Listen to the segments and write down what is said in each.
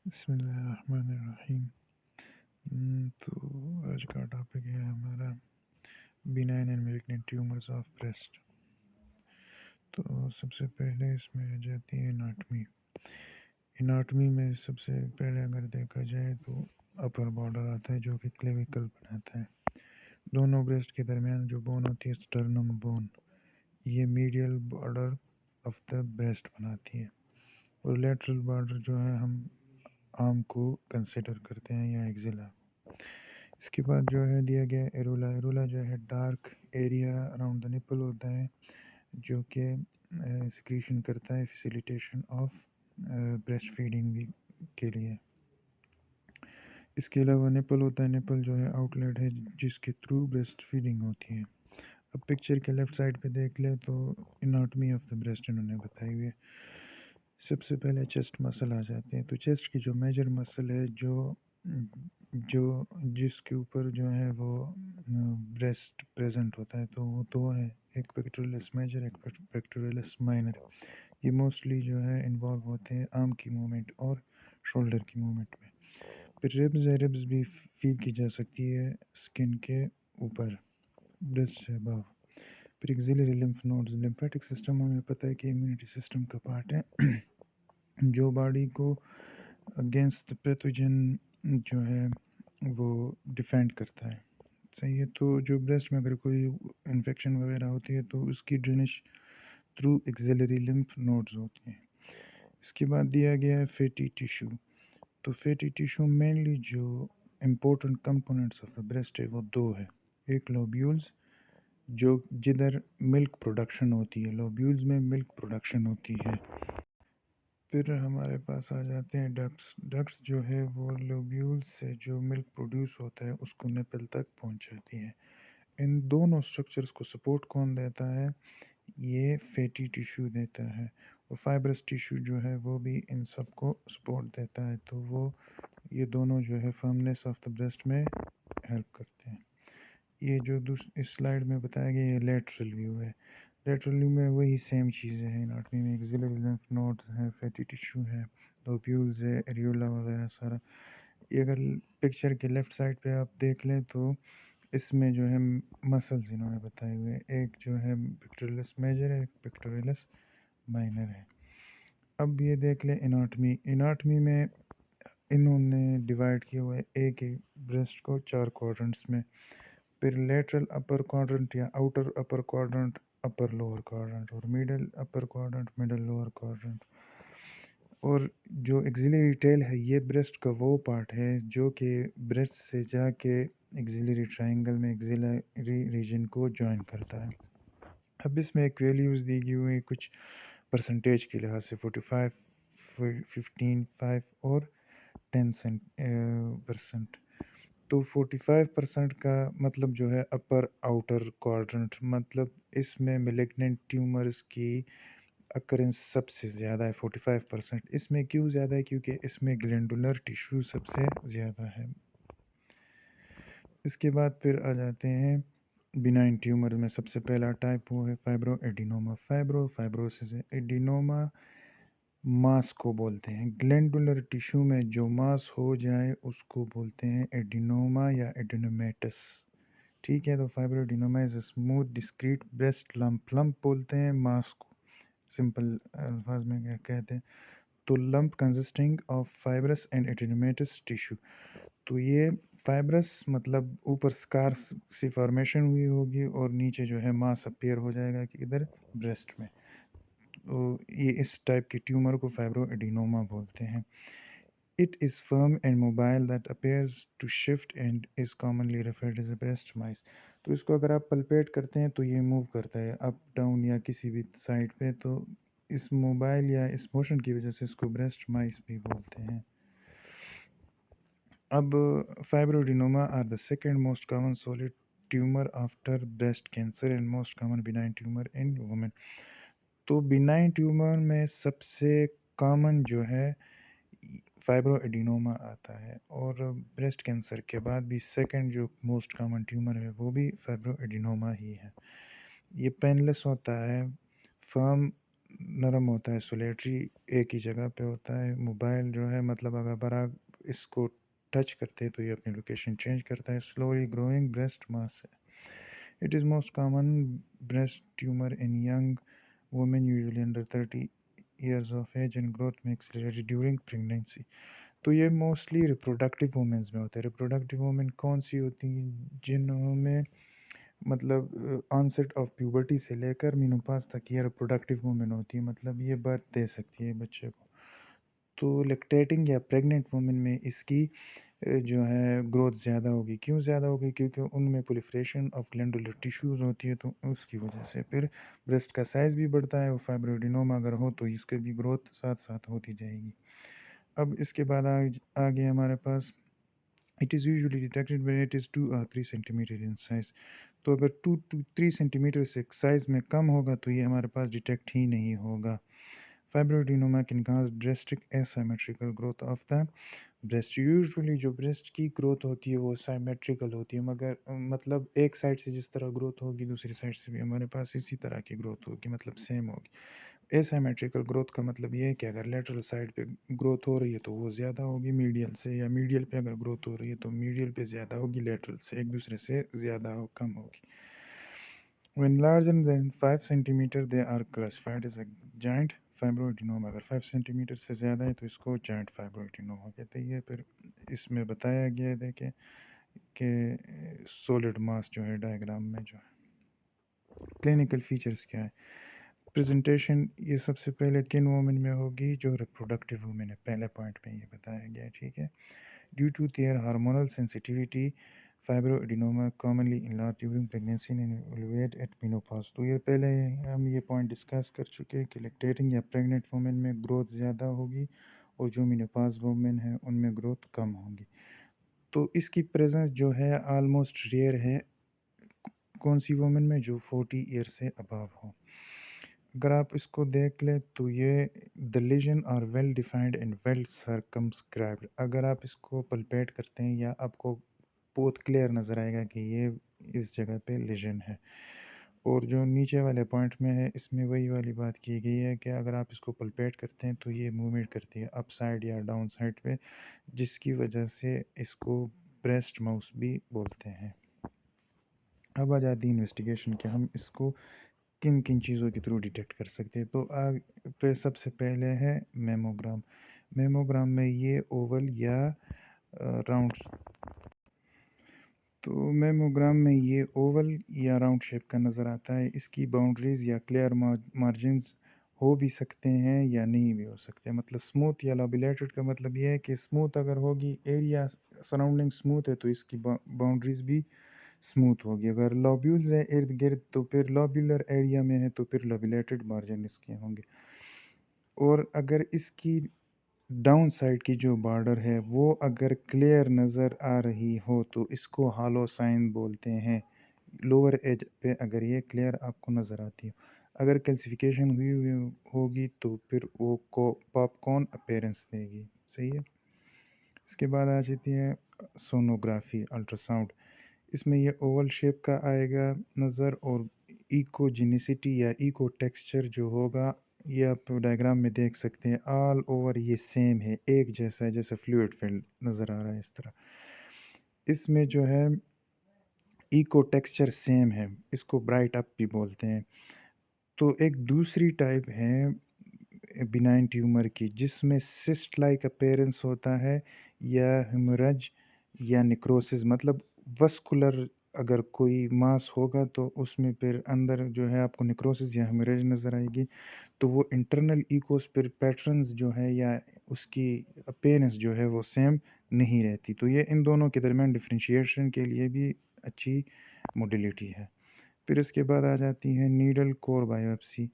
बिस्मिल्लाहिर्रहमानिर्रहीम। तो आज का टॉपिक है हमारा benign and malignant tumours of breast. तो सबसे पहले इसमें आ जाती है एनाटमी। एनाटमी में सबसे पहले अगर देखा जाए तो अपर बॉर्डर आता है जो कि क्लेविकल बनाता है। दोनों ब्रेस्ट के दरमियान जो बोन होती है स्टर्नम बोन, ये medial border of the breast बनाती है। और लेटरल बॉर्डर जो है हम आर्म को कंसिडर करते हैं या एक्जिला। इसके बाद जो है दिया गया एरोला। एरोला जो है dark area around the nipple होता है जो कि सिक्रीशन करता है फैसिलिटेशन ऑफ ब्रेस्ट फीडिंग के लिए। इसके अलावा निपल होता है। निपल जो है आउटलेट है जिसके थ्रू ब्रेस्ट फीडिंग होती है। अब पिक्चर के लेफ्ट साइड पे देख ले तो एनाटमी ऑफ द ब्रेस्ट इन्होंने बताई हुई है। सबसे पहले चेस्ट मसल आ जाते हैं। तो चेस्ट की जो मेजर मसल है जो जो जिसके ऊपर जो है वो ब्रेस्ट प्रेजेंट होता है, तो वो दो है, एक पेक्टोरलिस मेजर, एक पेक्टोरलिस माइनर। ये मोस्टली जो है इन्वॉल्व होते हैं आर्म की मूवमेंट और शोल्डर की मूवमेंट में। फिर रिब्स है। रिब्स भी फील की जा सकती है स्किन के ऊपर, ब्रेस्ट से अबव। फिर axillary lymph nodes. Lymphatic system हमें पता है कि इम्यूनिटी सिस्टम का पार्ट है जो बॉडी को अगेंस्ट पैथोजन जो है वो डिफेंड करता है। सही है। तो जो ब्रेस्ट में अगर कोई इन्फेक्शन वगैरह होती है तो उसकी drainage through axillary lymph nodes होती हैं। इसके बाद दिया गया है फैटी टिश्यू। तो फैटी टिश्यू मेनली जो important components of the breast है वो दो है। एक लोब्यूल्स जो जिधर मिल्क प्रोडक्शन होती है, लोब्यूल्स में मिल्क प्रोडक्शन होती है। फिर हमारे पास आ जाते हैं डक्ट्स। डक्ट्स जो है वो लोब्यूल्स से जो मिल्क प्रोड्यूस होता है उसको निपल तक पहुंचाती है। इन दोनों स्ट्रक्चर्स को सपोर्ट कौन देता है? ये फैटी टिश्यू देता है। और फाइब्रस टिश्यू जो है वो भी इन सब को सपोर्ट देता है। तो वो ये दोनों जो है फर्मनेस ऑफ द ब्रेस्ट में हेल्प करते हैं। ये जो इस स्लाइड में बताया गया ये लेटरल व्यू है। लेटरल व्यू में वही सेम चीज़ें हैं। एनाटमी में एक्सिलरी लिम्फ नोड्स हैं, फैटी टिश्यू है, लोब्यूल्स है, एरियोला वगैरह सारा। ये अगर पिक्चर के लेफ्ट साइड पे आप देख लें तो इसमें जो है मसल्स इन्होंने बताए हुए हैं। एक जो है पेक्टोरलिस मेजर है, एक पेक्टोरलिस माइनर है। अब ये देख लें एनाटमी। एनाटमी में इन्होंने डिवाइड किया हुआ है एक ही ब्रेस्ट को चार क्वाड्रेंट्स में। फिर लेटरल अपर क्वाड्रेंट या outer upper quadrant, upper lower quadrant, और middle upper quadrant, middle lower quadrant. और जो एक्सिलरी टेल है ये ब्रेस्ट का वो पार्ट है जो कि ब्रेस्ट से जाके एक्सिलरी ट्रायंगल में एक्सिलरी रीजन को ज्वाइन करता है। अब इसमें एक वैल्यूज़ दी गई हुई कुछ परसेंटेज के लिहाज से 45, 15, 5 और 10%। तो 45% का मतलब जो है अपर आउटर क्वाड्रेंट, मतलब इसमें मेलिग्नेंट ट्यूमर्स की अकरेंस सबसे ज़्यादा है 45%। इसमें क्यों ज़्यादा है? क्योंकि इसमें ग्लैंडुलर टिश्यू सबसे ज़्यादा है। इसके बाद फिर आ जाते हैं बिनाइन ट्यूमर में। सबसे पहला टाइप वो है फाइब्रो एडिनोमा। फाइब्रोसिस है। एडिनोमा मास को बोलते हैं। ग्लैंडुलर टिश्यू में जो मास हो जाए उसको बोलते हैं एडिनोमा या एडिनोमेटस। ठीक है। तो fibro adenoma is smooth discrete breast lump. Lump बोलते हैं मास को, सिंपल अल्फाज में क्या कहते हैं। तो lump consisting of fibrous and adenomatous tissue. तो ये फाइब्रस मतलब ऊपर स्कार सी फॉर्मेशन हुई होगी और नीचे जो है मास अपीयर हो जाएगा कि इधर ब्रेस्ट में। तो ये इस टाइप के ट्यूमर को फाइब्रो एडिनोमा बोलते हैं। It is firm and mobile that appears to shift and is commonly referred as a breast mice. तो इसको अगर आप पल्पेट करते हैं तो ये मूव करता है अप डाउन या किसी भी साइड पे। तो इस मोबाइल या इस मोशन की वजह से इसको ब्रेस्ट माइस भी बोलते हैं। अब fibroadenoma are the second most common solid tumour after breast cancer and most common benign tumour in women. तो बिनाइन ट्यूमर में सबसे कॉमन जो है फाइब्रो एडिनोमा आता है, और ब्रेस्ट कैंसर के बाद भी सेकंड जो मोस्ट कॉमन ट्यूमर है वो भी फाइब्रो एडिनोमा ही है। ये पेनलेस होता है, फर्म नरम होता है, सोलेटरी एक ही जगह पे होता है। मोबाइल जो है मतलब अगर आप इसको टच करते हैं तो ये अपनी लोकेशन चेंज करता है। स्लोली ग्रोइंग ब्रेस्ट मास है। It is most common breast tumour in young women usually under 30 years of age and growth में एक्सेलरेटेड ड्यूरिंग प्रेगनेंसी। तो ये मोस्टली रिप्रोडक्टिव वुमेन्स में होता है। रिप्रोडक्टिव वुमेन कौन सी होती हैं? जिनमें मतलब ऑनसेट ऑफ प्यूबर्टी से लेकर मीनोपाज तक ये रिप्रोडक्टिव वुमेन होती है, मतलब ये बर्थ दे सकती है बच्चे को। तो लैक्टेटिंग या प्रेग्नेंट वुमेन में इसकी जो है ग्रोथ ज़्यादा होगी। क्यों ज़्यादा होगी? क्योंकि उनमें प्रोलिफरेशन ऑफ ग्लैंडुलर टिश्यूज़ होती है, तो उसकी वजह से फिर ब्रेस्ट का साइज़ भी बढ़ता है और फाइब्रोएडेनोमा अगर हो तो इसकी भी ग्रोथ साथ साथ होती जाएगी। अब इसके बाद आगे हमारे पास it is usually detected when it is 2 और 3 सेंटीमीटर इन साइज़। तो अगर 2 टू 3 सेंटीमीटर से साइज़ में कम होगा तो ये हमारे पास डिटेक्ट ही नहीं होगा। Fibroadenoma can cause drastic asymmetrical growth of the breast. Usually जो ब्रेस्ट की ग्रोथ होती है वो साइमेट्रिकल होती है, मगर मतलब एक साइड से जिस तरह ग्रोथ होगी दूसरी साइड से भी हमारे पास इसी तरह की ग्रोथ होगी, मतलब सेम होगी। एसिमेट्रिकल ग्रोथ का मतलब ये है कि अगर लेटरल साइड पे ग्रोथ हो रही है तो वो ज़्यादा होगी मीडियल से, या मीडियल पे अगर ग्रोथ हो रही है तो मीडियल पे ज़्यादा होगी, लेटरल से एक दूसरे से ज़्यादा हो कम होगी। When larger than 5 centimeter they are classified as a giant fibroadenoma। अगर 5 सेंटीमीटर से ज़्यादा है तो इसको giant fibroadenoma कहते हैं। ये फिर इसमें बताया गया है, देखें कि सॉलिड मास जो है डायग्राम में जो है। क्लिनिकल फीचर्स क्या है? प्रेजेंटेशन ये सबसे पहले किन वुमेन में होगी? जो रिप्रोडक्टिव वुमेन है, पहले पॉइंट में ये बताया गया है, ठीक है। Due to their hormonal sensitivity fibroadenoma commonly enlarge during pregnancy and elevate at menopause. तो ये पहले हम ये पॉइंट डिस्कस कर चुके हैं कि लैक्टेटिंग या प्रेग्नेंट वुमेन में ग्रोथ ज़्यादा होगी और जो मेनोपॉज वुमेन है उनमें ग्रोथ कम होगी। तो इसकी प्रेजेंस जो है ऑलमोस्ट रेयर है कौन सी वुमेन में? जो 40 ईयर से अबव हो। अगर आप इसको देख लें तो ये the lesion are well defined and well circumscribed. अगर आप इसको पल्पेट करते हैं या आपको बहुत क्लियर नज़र आएगा कि ये इस जगह पे लीजन है। और जो नीचे वाले पॉइंट में है इसमें वही वाली बात की गई है कि अगर आप इसको पल्पेट करते हैं तो ये मूवमेंट करती है अप साइड या डाउन साइड पे, जिसकी वजह से इसको ब्रेस्ट माउस भी बोलते हैं। अब आ जाती है इन्वेस्टिगेशन कि हम इसको किन किन चीज़ों के थ्रू डिटेक्ट कर सकते हैं। तो पे सबसे पहले है मेमोग्राम। मेमोग्राम में ये ओवल या राउंड, तो मेमोग्राम में ये ओवल या राउंड शेप का नज़र आता है। इसकी बाउंड्रीज या क्लियर मार्जिन्स हो भी सकते हैं या नहीं भी हो सकते। मतलब स्मूथ या लॉबुलेटेड का मतलब ये है कि स्मूथ अगर होगी, एरिया सराउंडिंग स्मूथ है तो इसकी बाउंड्रीज भी स्मूथ होगी। अगर लॉब्यूल्स है इर्द गिर्द तो फिर लॉब्यूलर एरिया में है तो फिर लॉबुलेटेड मार्जिन इसके होंगे। और अगर इसकी डाउन साइड की जो बॉर्डर है वो अगर क्लियर नज़र आ रही हो तो इसको हॉलो साइन बोलते हैं। लोअर एज पे अगर ये क्लियर आपको नज़र आती है, अगर कैल्सिफिकेशन हुई हुई होगी तो फिर वो को पॉपकॉर्न अपीयरेंस देगी। सही है। इसके बाद आ जाती है सोनोग्राफी, अल्ट्रासाउंड। इसमें ये ओवल शेप का आएगा नज़र, और इकोजेनिसिटी या इको टेक्सचर जो होगा ये आप डायग्राम में देख सकते हैं। ऑल ओवर ये सेम है, एक जैसा है, जैसे फ्लूइड फील्ड नज़र आ रहा है इस तरह। इसमें जो है इको टेक्सचर सेम है, इसको ब्राइट अप भी बोलते हैं। तो एक दूसरी टाइप है बिनाइन ट्यूमर की जिसमें सिस्ट लाइक अपीयरेंस होता है, या हेमोरेज या नेक्रोसिस, मतलब वस्कुलर अगर कोई मास होगा तो उसमें फिर अंदर जो है आपको नेक्रोसिस या हेमोरेज नज़र आएगी। तो वो इंटरनल इकोस फिर पैटर्न्स जो है या उसकी अपीयरेंस जो है वो सेम नहीं रहती। तो ये इन दोनों के दरमियान डिफरेंशिएशन के लिए भी अच्छी मोडिलिटी है। फिर इसके बाद आ जाती है नीडल कोर बायोप्सी।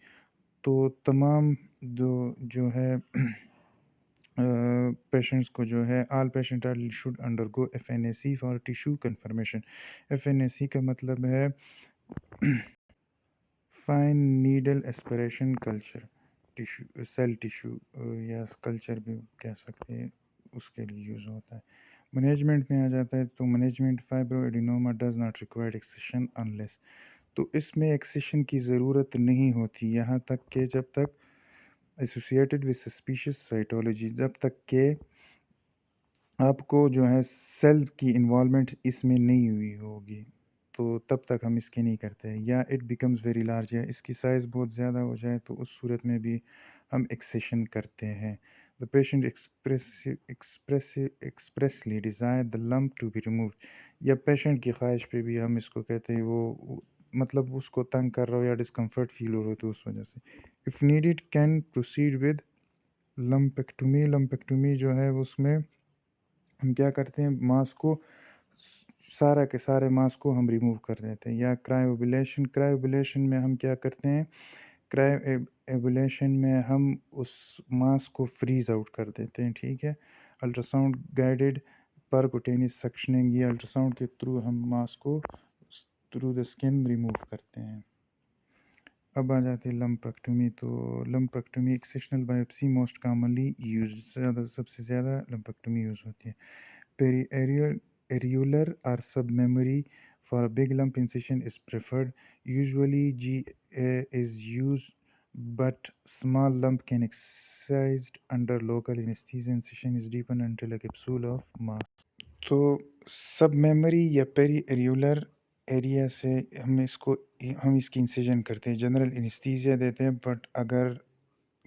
तो तमाम जो जो है पेशेंट्स को जो है all patient are should undergo FNAC for tissue confirmation. FNAC का मतलब है fine needle aspiration culture, tissue cell tissue या कल्चर भी कह सकते हैं, उसके लिए यूज़ होता है। मैनेजमेंट में आ जाता है तो management fibroadenoma does not require excision unless. तो इसमें एक्सेशन की ज़रूरत नहीं होती यहाँ तक कि जब तक एसोसिएटेड विद सस्पिशियस साइटोलॉजी, जब तक के आपको जो है सेल्स की इन्वॉल्वमेंट इसमें नहीं हुई होगी तो तब तक हम इसकी नहीं करते हैं। या इट बिकम्स वेरी लार्ज, या इसकी साइज़ बहुत ज़्यादा हो जाए तो उस सूरत में भी हम एक्सेशन करते हैं। The patient expressly desire the lump to be removed, या पेशेंट की ख्वाहिश पे भी हम इसको कहते हैं, मतलब उसको तंग कर रहा हो या डिस्कम्फर्ट फील हो रहा हो तो उस वजह से। If needed can proceed with lumpectomy. Lumpectomy जो है उसमें हम क्या करते हैं, मांस को सारा के सारे मांस को हम रिमूव कर देते हैं। या क्रायोबिलेशन, क्रायोबिलेशन में हम क्या करते हैं, क्रायोबिलेशन में हम उस मांस को फ्रीज आउट कर देते हैं, ठीक है। अल्ट्रासाउंड गाइडेड परक्यूटेनियस सक्शनिंग, ये अल्ट्रासाउंड के थ्रू हम मांस को थ्रू द स्किन रिमूव करते हैं। अब आ जाती है लम्पेक्टोमी। तो lumpectomy excisional biopsy most commonly use, सबसे ज़्यादा लम्पेक्टोमी यूज़ होती है। Periareolar or submammary for a big lump incision is preferred. Usually GA is used, but small lump can excised under local anesthesia. Incision is deepened until a capsule of mass. तो सब memory या peri areolar area से हम इसकी incision करते हैं, general anaesthesia देते हैं, बट अगर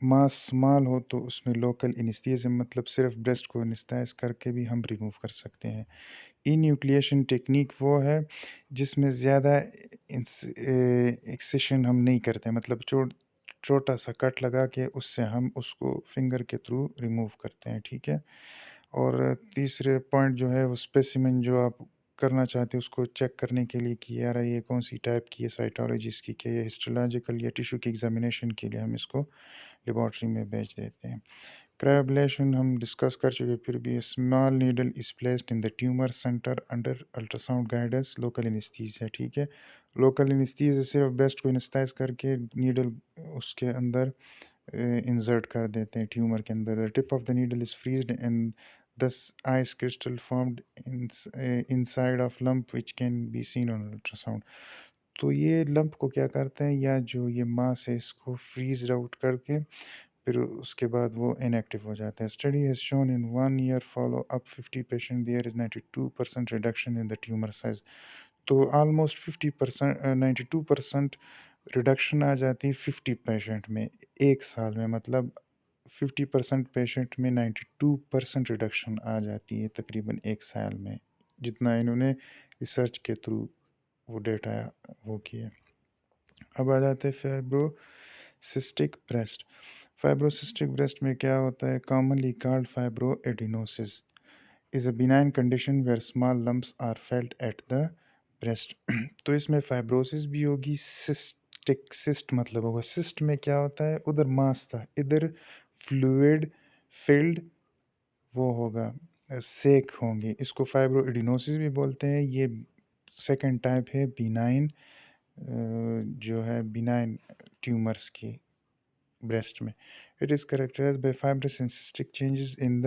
मास स्मॉल हो तो उसमें लोकल एनेस्थीसिया, मतलब सिर्फ ब्रेस्ट को एनेस्थाइज करके भी हम रिमूव कर सकते हैं। इन्यूक्लिएशन टेक्निक वो है जिसमें ज़्यादा एक्सेशन हम नहीं करते, मतलब छोटा सा कट लगा के उससे हम उसको फिंगर के थ्रू रिमूव करते हैं, ठीक है। और तीसरे पॉइंट जो है वो स्पेसिमेन जो आप करना चाहते हैं उसको चेक करने के लिए कि यार ये कौन सी टाइप की है साइटोलॉजी इसकी, कि ये हिस्टोलॉजिकल या टिश्यू की एग्जामिनेशन के लिए हम इसको लेबॉर्ट्री में भेज देते हैं। क्रायोब्लेशन हम डिस्कस कर चुके, फिर भी small needle is placed in the tumour centre under ultrasound guidance, local anaesthesia, ठीक है। लोकल एनेस्थीसिया सिर्फ ब्रेस्ट को एनेस्थाइज करके नीडल उसके अंदर इंसर्ट कर देते हैं ट्यूमर के अंदर। The tip of the needle is freezed and thus ice crystal formed inside of lump which can be seen on ultrasound. तो ये लंप को क्या करते हैं, या जो ये मास है इसको फ्रीज आउट करके फिर उसके बाद वो इनएक्टिव हो जाता है। Study has shown in 1 year follow up 50 patient there is 92% reduction in the tumour size. तो ऑलमोस्ट 50%, 92% रिडक्शन आ जाती है 50 पेशेंट में एक साल में, मतलब 50% पेशेंट में 92% रिडक्शन आ जाती है तकरीबन एक साल में, जितना इन्होंने रिसर्च के थ्रू वो डेटा वो किया। अब आ जाते हैं फाइब्रोसिस्टिक ब्रेस्ट। फाइब्रोसिस्टिक ब्रेस्ट में क्या होता है, commonly called fibroadenosis is a benign condition where small lumps are felt at the breast. तो इसमें फाइब्रोसिस भी होगी, सिस्ट मतलब होगा, सिस्ट में क्या होता है, उधर मास था, इधर फ्लूइड फिल्ड वो होगा, सेक होंगे, इसको फाइब्रोएडिनोसिस भी बोलते हैं। ये सेकंड टाइप है बिनाइन, जो है बिनाइन ट्यूमर्स की ब्रेस्ट में। It is characterise by fibrous and cystic changes in the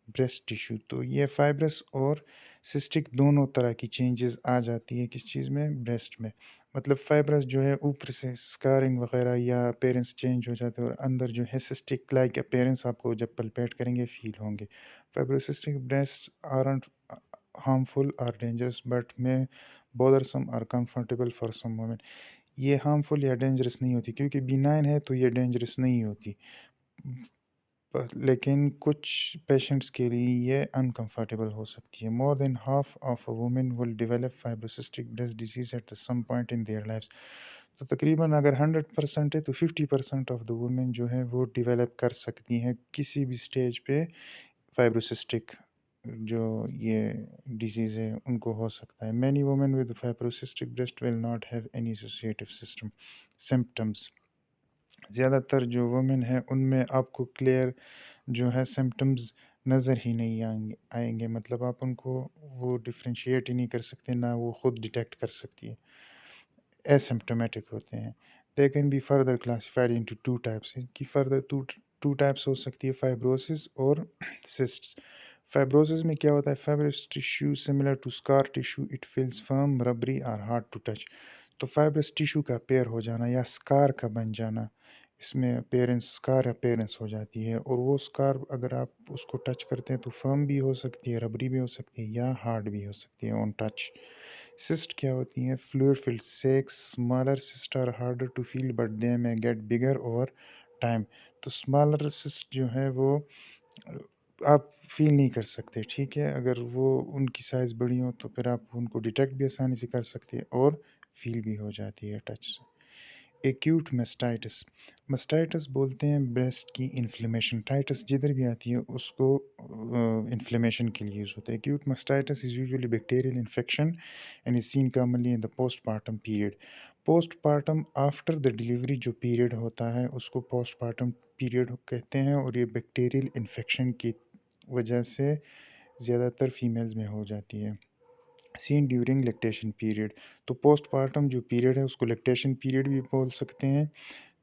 breast tissue. तो ये फाइब्रस और सिस्टिक दोनों तरह की चेंजेस आ जाती है किस चीज़ में, ब्रेस्ट में। मतलब फाइब्रस जो है ऊपर से स्कारिंग वगैरह या अपेरेंस चेंज हो जाते हैं, और अंदर जो है सिस्टिक लाइक अपेरेंस आपको जब पलपेट करेंगे फील होंगे। Fibrocystic breast aren't harmful or dangerous but may bothersome or comfortable for some women। ये हार्मफुल या डेंजरस नहीं होती, क्योंकि बिनाइन है तो ये डेंजरस नहीं होती, लेकिन कुछ पेशेंट्स के लिए ये अनकंफर्टेबल हो सकती है। More than half of a women will develop fibrocystic breast disease at some point in their lifes. तो तकरीबन अगर 100% है तो 50% ऑफ द वुमेन जो है वो डेवलप कर सकती हैं किसी भी स्टेज पे फाइब्रोसिस्टिक जो ये डिजीज़ है उनको हो सकता है। Many women with fibrocystic breast will not have any associative system symptoms. ज़्यादातर जो वुमेन है उनमें आपको क्लियर जो है सिम्टम्स नज़र ही नहीं आएंगे, मतलब आप उनको वो डिफ्रेंशिएट ही नहीं कर सकते, ना वो खुद डिटेक्ट कर सकती है, एसिम्प्टोमेटिक होते हैं। They can be further classified into two types, इनकी फर्दर टू टाइप्स हो सकती है, फाइब्रोसिस और सिस्ट्स। फाइब्रोसिस में क्या होता है, fibrous tissue similar to scar tissue, it feels firm rubbery और हार्ड टू टच। तो फाइब्रस टिश्यू का पेयर हो जाना या स्कार का बन जाना, इसमें अपीयरेंस स्कार अपीयरेंस हो जाती है, और वो स्कार अगर आप उसको टच करते हैं तो फर्म भी हो सकती है, रबरी भी हो सकती है, या हार्ड भी हो सकती है ऑन टच। सिस्ट क्या होती हैं? Fluid filled sacs, smaller cyst are harder to feel but they may get bigger over time. तो स्मॉलर सिस्ट जो है वो अ, आप फील नहीं कर सकते, ठीक है? अगर वो उनकी साइज़ बड़ी हो तो फिर आप उनको डिटेक्ट भी आसानी से कर सकते हैं और फील भी हो जाती है टच से। एक्यूट मेस्टाइटिस, मेस्टाइटिस बोलते हैं ब्रेस्ट की इन्फ्लेमेशन। टाइटिस जिधर भी आती है उसको इन्फ्लेमेशन के लिए यूज़ होता है। Acute mastitis is usually bacterial infection and is seen commonly in the postmortem period. Postmortem after the delivery जो पीरियड होता है उसको पोस्टमार्टम पीरियड कहते हैं, और ये बैक्टीरियल इन्फेक्शन की वजह से ज़्यादातर फीमेल्स में हो जाती है। सीन ड्यूरिंग लैक्टेशन पीरियड, तो पोस्टमार्टम जो पीरियड है उसको लैक्टेशन पीरियड भी बोल सकते हैं।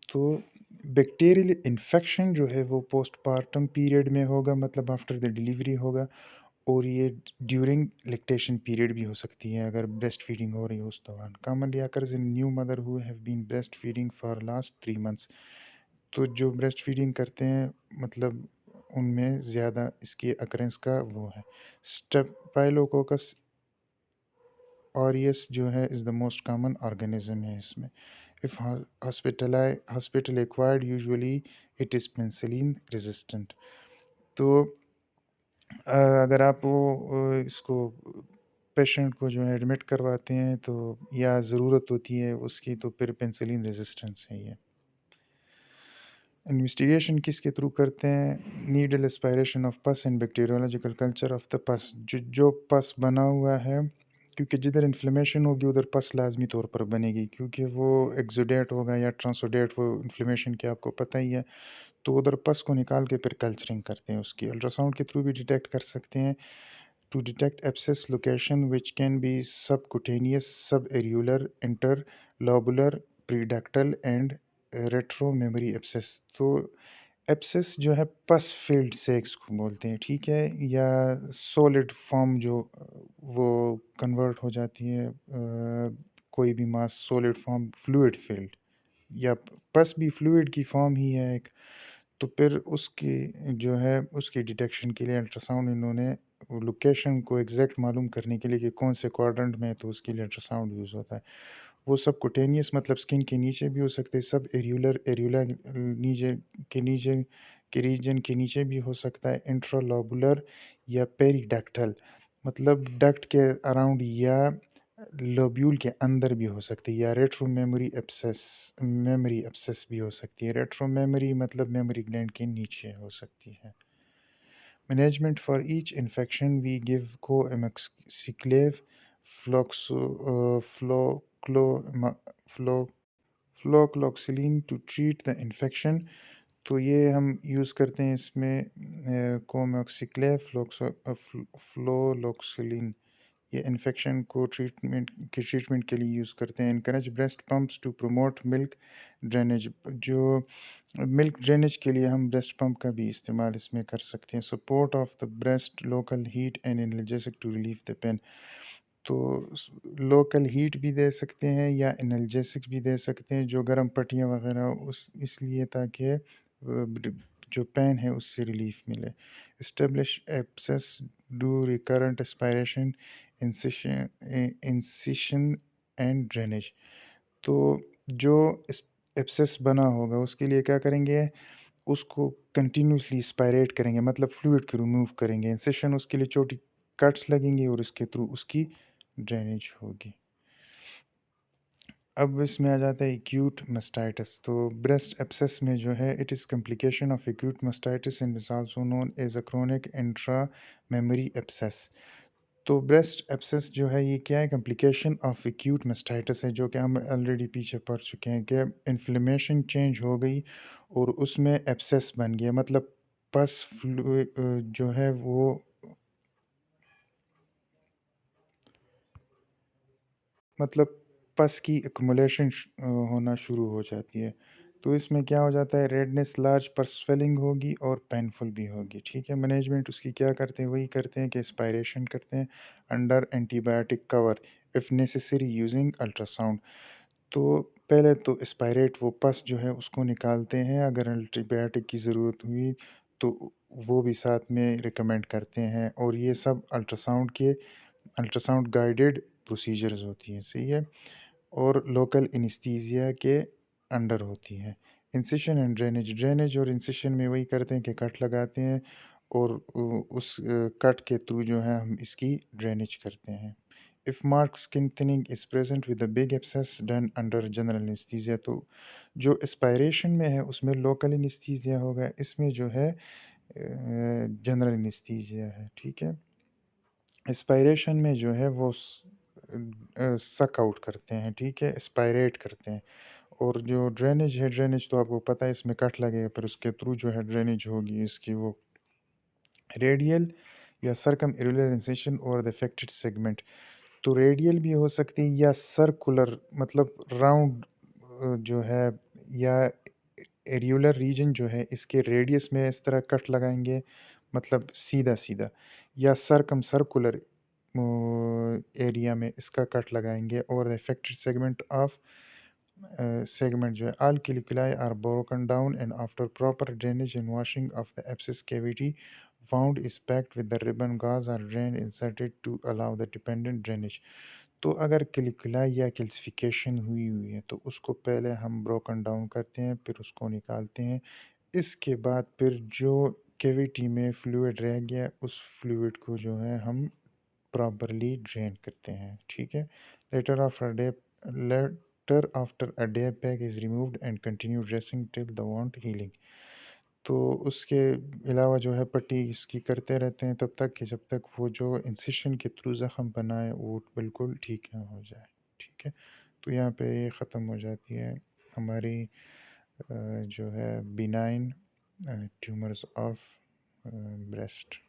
तो बैक्टीरियल इन्फेक्शन जो है वो पोस्टमार्टम पीरियड में होगा, मतलब आफ्टर द डिलीवरी होगा, और ये ड्यूरिंग लैक्टेशन पीरियड भी हो सकती है अगर ब्रेस्ट फीडिंग हो रही है उस दौरान। Commonly occurs in new mother who have been breast feeding for last 3 months. तो जो ब्रेस्ट फीडिंग करते हैं मतलब उनमें ज़्यादा इसकी अकरेंस का वो है। स्टेफाइलोकोकस ऑरियस जो है is the most common organism है इसमें। If hospital acquired usually it is penicillin resistant. तो अगर आप वो इसको पेशेंट को जो है एडमिट करवाते हैं तो या ज़रूरत होती है उसकी, तो फिर पेनिसिलिन रेजिस्टेंस है ये। इन्वेस्टिगेशन किसके थ्रू करते हैं? नीडल एस्पायरेशन ऑफ पस and bacteriological culture of the पस। जो पस बना हुआ है, क्योंकि जिधर इन्फ्लेमेशन होगी उधर पस लाजमी तौर पर बनेगी, क्योंकि वो एक्सुडेट होगा या ट्रांसोडेट, वो इन्फ्लेमेशन के आपको पता ही है। तो उधर पस को निकाल के फिर कल्चरिंग करते हैं उसकी। अल्ट्रासाउंड के थ्रू भी डिटेक्ट कर सकते हैं to detect abscess location which can be subcutaneous, subareolar, interlobular, preductal and retromemory abscess। तो एब्सेस जो है पस फील्ड सेक्स को बोलते हैं, ठीक है? या सॉलिड फॉर्म जो वो कन्वर्ट हो जाती है कोई भी मास सॉलिड फॉर्म फ्लूइड फील्ड, या पस भी फ्लूइड की फॉर्म ही है एक। तो फिर उसकी जो है उसकी डिटेक्शन के लिए अल्ट्रासाउंड इन्होंने लोकेशन को एग्जैक्ट मालूम करने के लिए कि कौन से क्वाड्रेंट में है, तो उसके लिए अल्ट्रासाउंड यूज़ होता है। वो सब कुटेनियस मतलब स्किन के नीचे भी हो सकते हैं, सब एरियुलर एरियुला नीचे नीचे के रीजन के नीचे भी हो सकता है, इंट्रालोबुलर या पेरीडक्टल मतलब डक्ट के अराउंड या लोब्यूल के अंदर भी हो सकती है, या रेट्रो मेमोरी एब्सेस भी हो सकती है। रेट्रो मेमोरी मतलब मेमोरी ग्लैंड के नीचे हो सकती है। Management for each infection, we give coamoxiclav, flo, flucloxacillin to treat the infection. तो ये हम यूज़ करते हैं इसमें कोमोक्सिक्लेव, फ्लोलोक्सिलिन, ये इन्फेक्शन को ट्रीटमेंट के लिए यूज़ करते हैं। Encourage breast pumps to promote milk drainage, जो मिल्क ड्रेनेज के लिए हम ब्रेस्ट पंप का भी इस्तेमाल इसमें कर सकते हैं। Support of the breast local heat and analgesic to relieve the pain. तो लोकल हीट भी दे सकते हैं या एनाल्जेसिक भी दे सकते हैं, जो गर्म पट्टियाँ वगैरह उस इसलिए ताकि जो पेन है उससे रिलीफ मिले। Establish abscess do recurrent aspiration incision and drainage. तो जो एब्सेस बना होगा उसके लिए क्या करेंगे? उसको कंटिन्यूअसली एस्पायरेट करेंगे, मतलब फ्लूइड को रिमूव करेंगे। इंसेशन उसके लिए छोटी कट्स लगेंगी और इसके थ्रू उसकी ड्रेनेज होगी। अब इसमें आ जाता है एक्यूट मास्टाइटिस। तो ब्रेस्ट एब्सेस में जो है it is complication of acute mastitis and is also known as a chronic intra mammary abscess. तो ब्रेस्ट एब्सेस जो है ये क्या है? कॉम्प्लिकेशन ऑफ एक्यूट मास्टाइटिस है, जो कि हम ऑलरेडी पीछे पढ़ चुके हैं कि इन्फ्लेमेशन चेंज हो गई और उसमें एब्सेस बन गया, मतलब पस जो है वो मतलब पस की एक्युमुलेशन होना शुरू हो जाती है। तो इसमें क्या हो जाता है? रेडनेस, लार्ज पस स्वेलिंग होगी और पेनफुल भी होगी, ठीक है? मैनेजमेंट उसकी क्या करते हैं? वही करते हैं कि एस्पायरेशन करते हैं under antibiotic cover, if necessary using ultrasound. तो पहले तो एस्पायरेट वो पस जो है उसको निकालते हैं, अगर एंटीबायोटिक की ज़रूरत हुई तो वो भी साथ में रिकमेंड करते हैं, और ये सब अल्ट्रासाउंड गाइडेड प्रोसीजर्स होती हैं, सही है? और लोकल एनेस्थीसिया के अंडर होती हैं। इंसिशन एंड ड्रेनेज और इंसिशन में वही करते हैं कि कट लगाते हैं, और उस कट के थ्रू जो है हम इसकी ड्रेनेज करते हैं। If mark skin thinning is present with a big abscess done under general anaesthesia, तो जो एस्पायरेशन में है उसमें लोकल एनेस्थीसिया होगा, इसमें जो है जनरल एनेस्थीसिया है, ठीक है? एस्पायरेशन में जो है वो सक आउट करते हैं, ठीक है? एस्पायरेट करते हैं। और जो ड्रेनेज है, ड्रेनेज तो आपको पता है, इसमें कट लगेगा, फिर उसके थ्रू जो है ड्रेनेज होगी इसकी, वो रेडियल या सर्कम इरुलर इंसिशन और द अफेक्टेड सेगमेंट। तो रेडियल भी हो सकती है या सर्कुलर, मतलब राउंड जो है, या एरियुलर रीजन जो है इसके रेडियस में इस तरह कट लगाएंगे, मतलब सीधा सीधा, या सर्कम सर्कुलर एरिया में इसका कट लगाएंगे, और the affected segment of segment जो है all calculi are broken down and after proper drainage and washing of the abscess cavity wound is packed with the ribbon gauze or drain inserted to allow the dependent drainage। तो अगर कैलिकुलाई या calcification हुई हुई है तो उसको पहले हम ब्रोकन डाउन करते हैं, फिर उसको निकालते हैं। इसके बाद फिर जो कैविटी में फ्लूइड रह गया उस फ्लूइड को जो है हम प्रॉपरली ड्रेन करते हैं, ठीक है? Later after day later after a day pack is removed and continue dressing till the wound healing. तो उसके अलावा जो है पट्टी इसकी करते रहते हैं तब तक कि जब तक वो जो इंसिशन के थ्रू ज़ख़म बना है वो बिल्कुल ठीक ना हो जाए, ठीक है? तो यहाँ पे ये ख़त्म हो जाती है हमारी जो है बिनाइन ट्यूमर्स ऑफ ब्रेस्ट।